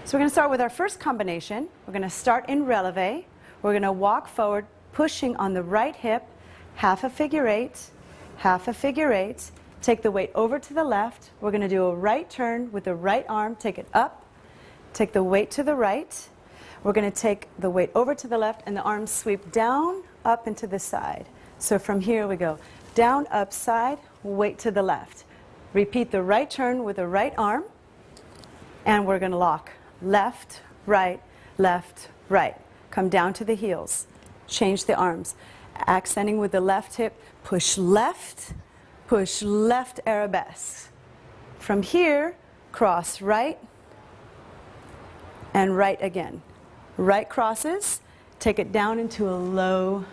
So we're going to start with our first combination. We're going to start in releve. We're going to walk forward, pushing on the right hip, half a figure eight, half a figure eight. Take the weight over to the left. We're going to do a right turn with the right arm. Take it up. Take the weight to the right. We're going to take the weight over to the left, and the arms sweep down, up, and to the side. So from here we go down, up, side, weight to the left. Repeat the right turn with the right arm, and we're going to lock left, right, left, right. Come down to the heels. Change the arms. Accenting with the left hip. Push left, arabesque. From here, cross right, and right again. Right crosses, take it down into a low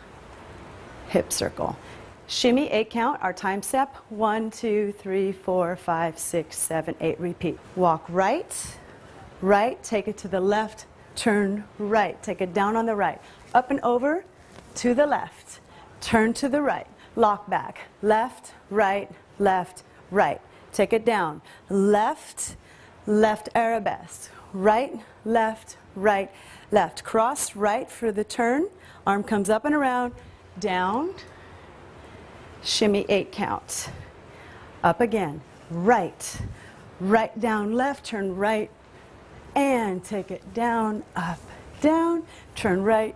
hip circle. Shimmy 8 count, our time step. 1, 2, 3, 4, 5, 6, 7, 8. Repeat. Walk right, right, take it to the left, turn right, take it down on the right, up and over to the left, turn to the right, lock back, left, right, take it down, left, left arabesque, right, left, cross right for the turn, arm comes up and around, down, shimmy 8 count, up again, right, right down left, turn right, and take it down, up, down, turn right.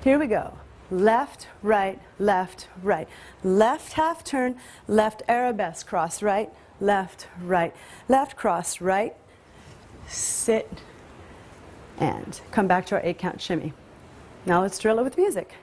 Here we go. Left, right, left, half turn, left arabesque, cross right, left, cross right, sit, and come back to our 8 count shimmy. Now let's drill it with music.